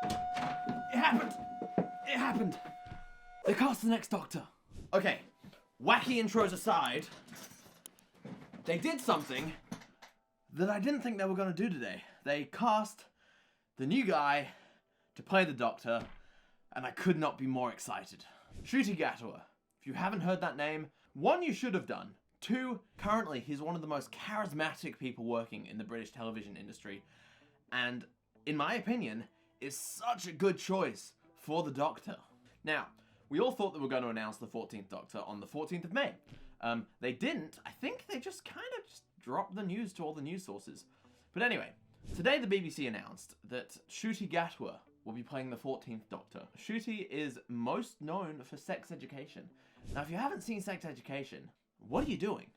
It happened! It happened! They cast the next Doctor. Okay, wacky intros aside, they did something that I didn't think they were going to do today. They cast the new guy to play the Doctor, and I could not be more excited. Ncuti Gatwa. If you haven't heard that name, one, you should have done. Two, currently he's one of the most charismatic people working in the British television industry, and in my opinion, is such a good choice for the Doctor. Now, we all thought they were going to announce the 14th Doctor on the 14th of May. They didn't. I think they just kind of dropped the news to all the news sources. But anyway, today the BBC announced that Ncuti Gatwa will be playing the 14th Doctor. Ncuti is most known for Sex Education. Now, if you haven't seen Sex Education, what are you doing?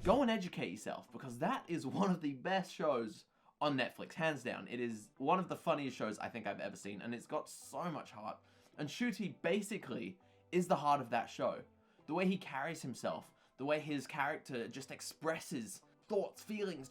Go and educate yourself, because that is one of the best shows on Netflix, hands down. It is one of the funniest shows I think I've ever seen, and it's got so much heart. And Ncuti basically is the heart of that show. The way he carries himself, the way his character just expresses thoughts, feelings,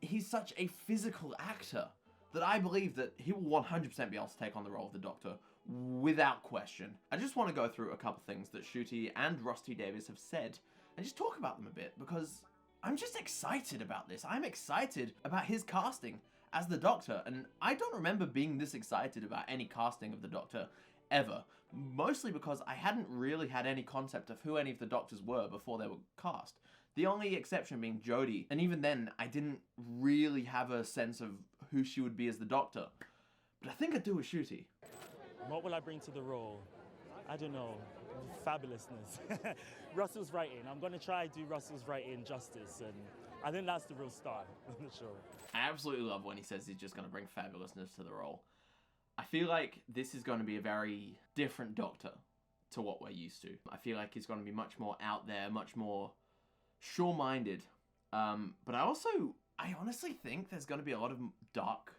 he's such a physical actor that I believe that he will 100% be able to take on the role of the Doctor without question. I just want to go through a couple things that Ncuti and Rusty Davies have said and just talk about them a bit, because I'm just excited about this. I'm excited about his casting as the Doctor, and I don't remember being this excited about any casting of the Doctor ever. Mostly because I hadn't really had any concept of who any of the Doctors were before they were cast. The only exception being Jodie, and even then, I didn't really have a sense of who she would be as the Doctor. But I think I do with Ncuti. What will I bring to the role? I don't know. Fabulousness. Russell's writing. I'm going to try to do Russell's writing justice, and I think that's the real star of the show. I absolutely love when he says he's just going to bring fabulousness to the role. I feel like this is going to be a very different Doctor to what we're used to. I feel like he's going to be much more out there, much more sure-minded. But I honestly think there's going to be a lot of dark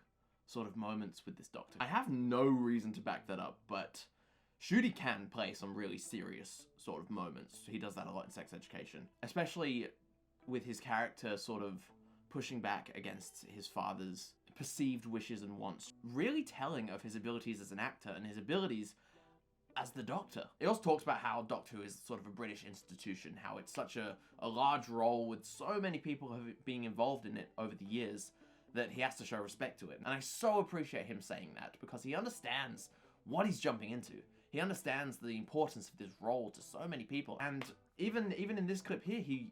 sort of moments with this Doctor. I have no reason to back that up, but Ncuti can play some really serious sort of moments. He does that a lot in Sex Education, especially with his character sort of pushing back against his father's perceived wishes and wants, really telling of his abilities as an actor and his abilities as the Doctor. It also talks about how Doctor Who is sort of a British institution, how it's such a large role with so many people being involved in it over the years that he has to show respect to it. And I so appreciate him saying that, because he understands what he's jumping into. He understands the importance of this role to so many people. And even in this clip here, he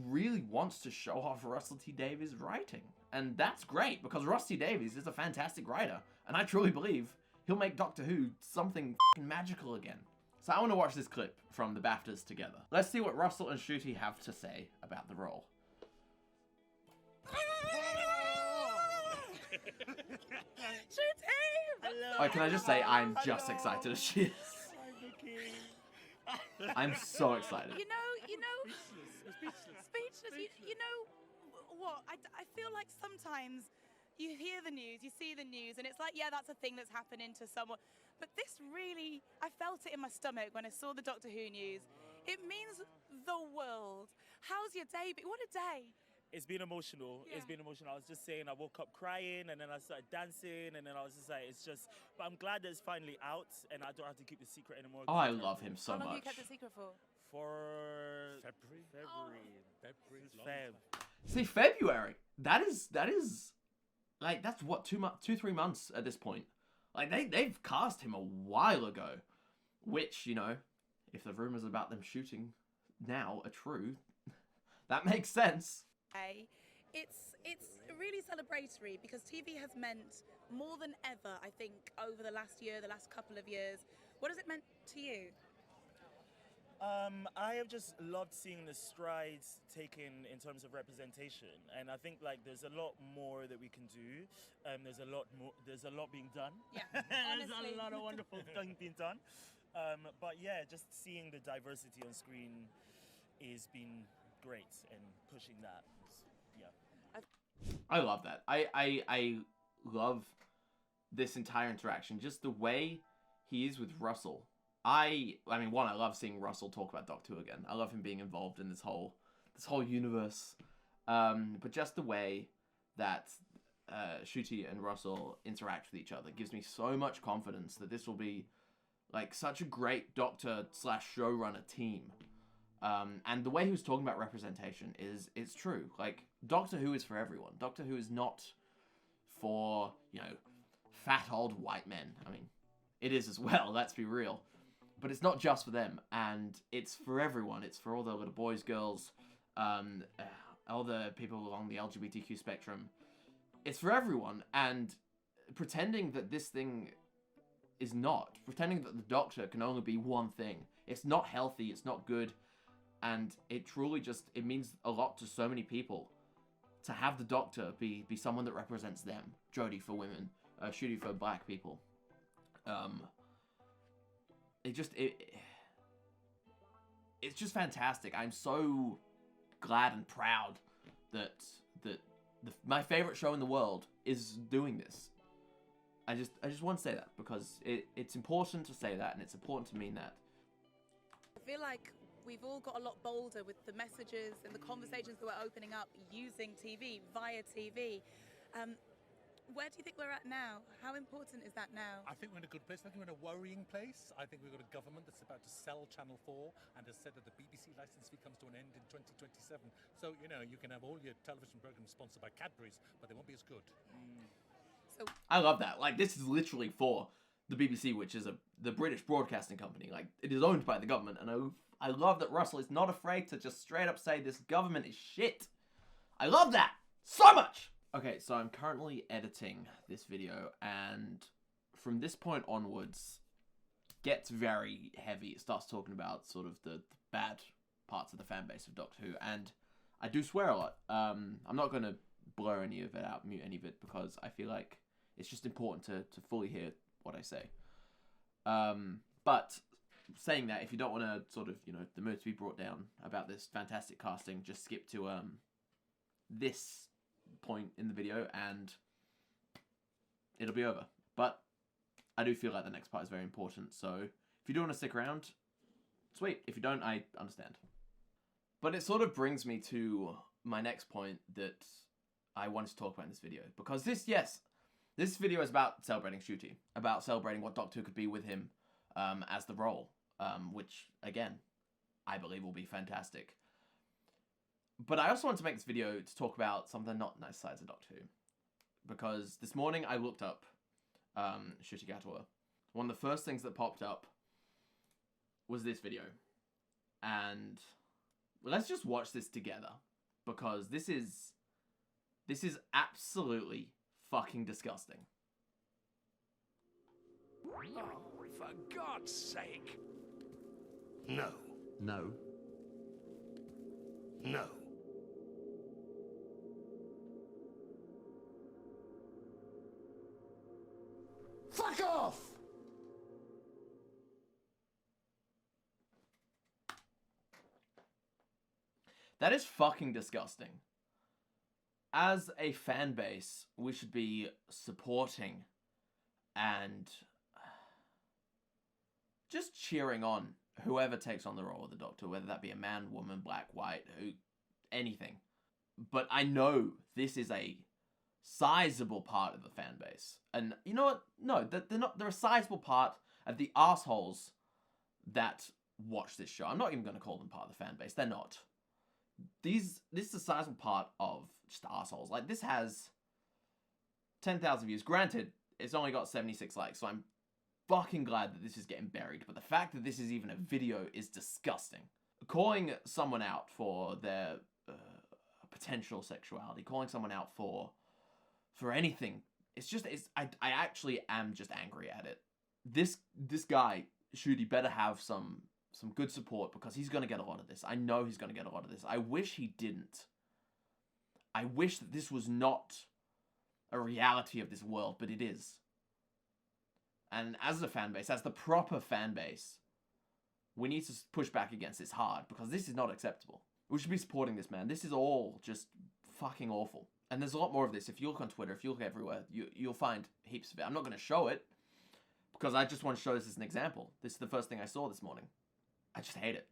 really wants to show off Russell T Davies' writing. And that's great, because Rusty Davies is a fantastic writer, and I truly believe he'll make Doctor Who something f***ing magical again. So I want to watch this clip from the BAFTAs together. Let's see what Russell and Ncuti have to say about the role. Oh, can I just say, I'm just excited as she is. I'm so excited. You know, speechless. You know what? I feel like sometimes you hear the news, you see the news, and it's like, yeah, that's a thing that's happening to someone. But this really, I felt it in my stomach when I saw the Doctor Who news. It means the world. How's your day been? What a day. It's been emotional. Yeah. It's been emotional. I was just saying, I woke up crying, and then I started dancing, and then I was just like, it's just, but I'm glad that it's finally out, and I don't have to keep the secret anymore. Oh, I love him so much. How long have you kept the secret for? For February. See, February. That is like, that's what, 2-3 months at this point. Like, they've cast him a while ago, which, you know, if the rumors about them shooting now are true, that makes sense. It's really celebratory, because TV has meant more than ever, I think, over the last year, the last couple of years. What has it meant to you? I have just loved seeing the strides taken in terms of representation, and I think like there's a lot more that we can do. There's a lot being done. Yeah, there's a lot of wonderful things being done. But yeah, just seeing the diversity on screen is been great, and pushing that. I love that. I love this entire interaction. Just the way he is with Russell. I mean, one, I love seeing Russell talk about Doctor Who again. I love him being involved in this whole universe. But just the way that Ncuti and Russell interact with each other gives me so much confidence that this will be like such a great Doctor / showrunner team. And the way he was talking about representation it's true. Like, Doctor Who is for everyone. Doctor Who is not for, you know, fat old white men. I mean, it is as well, let's be real. But it's not just for them, and it's for everyone. It's for all the little boys, girls, all the people along the LGBTQ spectrum. It's for everyone, and pretending that this thing is not, pretending that the Doctor can only be one thing, it's not healthy, it's not good, and it truly just, it means a lot to so many people to have the Doctor be someone that represents them. Jodie for women, Ncuti for black people. It's just fantastic. I'm so glad and proud that my favorite show in the world is doing this. I just want to say that because it's important to say that, and it's important to mean that. I feel like we've all got a lot bolder with the messages and the conversations that we're opening up using TV, via TV. Where do you think we're at now? How important is that now? I think we're in a good place. I think we're in a worrying place. I think we've got a government that's about to sell Channel 4 and has said that the BBC licence fee comes to an end in 2027. So, you know, you can have all your television programmes sponsored by Cadbury's, but they won't be as good. So I love that. Like, this is literally for the BBC, which is the British broadcasting company. Like, it is owned by the government, and I love that Russell is not afraid to just straight up say this government is shit. I love that so much! Okay, so I'm currently editing this video, and from this point onwards, gets very heavy. It starts talking about sort of the bad parts of the fan base of Doctor Who, and I do swear a lot. I'm not going to blur any of it out, mute any of it, because I feel like it's just important to fully hear what I say. But saying that, if you don't want to sort of, you know, the mood to be brought down about this fantastic casting, just skip to this point in the video and it'll be over. But I do feel like the next part is very important, so if you do want to stick around, sweet. If you don't, I understand. But it sort of brings me to my next point that I wanted to talk about in this video, because this video is about celebrating Ncuti, about celebrating what Doctor Who could be with him as the role, which again I believe will be fantastic. But I also want to make this video to talk about some of the not nice sides of Doctor Who. Because this morning I looked up Ncuti Gatwa. One of the first things that popped up was this video. And let's just watch this together. Because this is absolutely fucking disgusting. Oh, for God's sake! No. No. No. Fuck off! That is fucking disgusting. As a fan base, we should be supporting and just cheering on whoever takes on the role of the Doctor, whether that be a man, woman, black, white, anything. But I know this is a sizable part of the fan base. And you know what? No, they're a sizable part of the assholes that watch this show. I'm not even going to call them part of the fan base. They're not. This is a sizable part of just assholes. Like, this has 10,000 views. Granted, it's only got 76 likes, so I'm fucking glad that this is getting buried. But the fact that this is even a video is disgusting. Calling someone out for their potential sexuality, calling someone out for anything, I actually am just angry at it. This guy, Ncuti, better have some good support, because he's going to get a lot of this. I know he's going to get a lot of this. I wish he didn't. I wish that this was not a reality of this world, but it is. And as a fan base, as the proper fan base, we need to push back against this hard, because this is not acceptable. We should be supporting this man. This is all just fucking awful. And there's a lot more of this. If you look on Twitter, if you look everywhere, you'll find heaps of it. I'm not going to show it, because I just want to show this as an example. This is the first thing I saw this morning. I just hate it.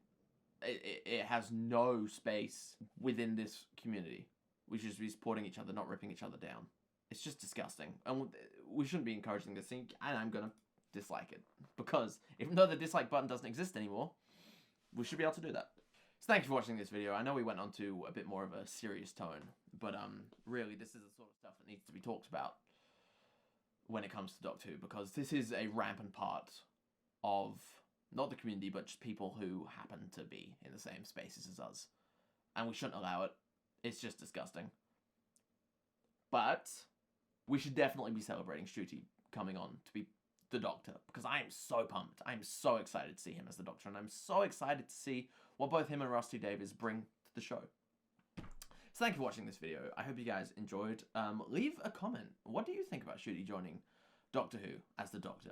It has no space within this community. We should just be supporting each other, not ripping each other down. It's just disgusting. And we shouldn't be encouraging this thing, and I'm gonna dislike it. Because even though the dislike button doesn't exist anymore, we should be able to do that. So thank you for watching this video. I know we went on to a bit more of a serious tone, but really this is the sort of stuff that needs to be talked about when it comes to Doctor Who, because this is a rampant part of not the community, but just people who happen to be in the same spaces as us. And we shouldn't allow it. It's just disgusting. But we should definitely be celebrating Ncuti coming on to be the Doctor, because I am so pumped. I'm so excited to see him as the Doctor, and I'm so excited to see what both him and Rusty Davies bring to the show. So thank you for watching this video. I hope you guys enjoyed. Leave a comment. What do you think about Ncuti joining Doctor Who as the Doctor?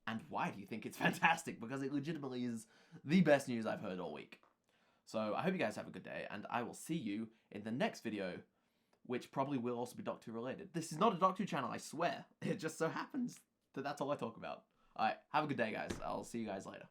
And why do you think it's fantastic? Because it legitimately is the best news I've heard all week. So I hope you guys have a good day, and I will see you in the next video, which probably will also be Doctor Who related. This is not a Doctor Who channel, I swear. It just so happens that that's all I talk about. Alright, have a good day, guys. I'll see you guys later.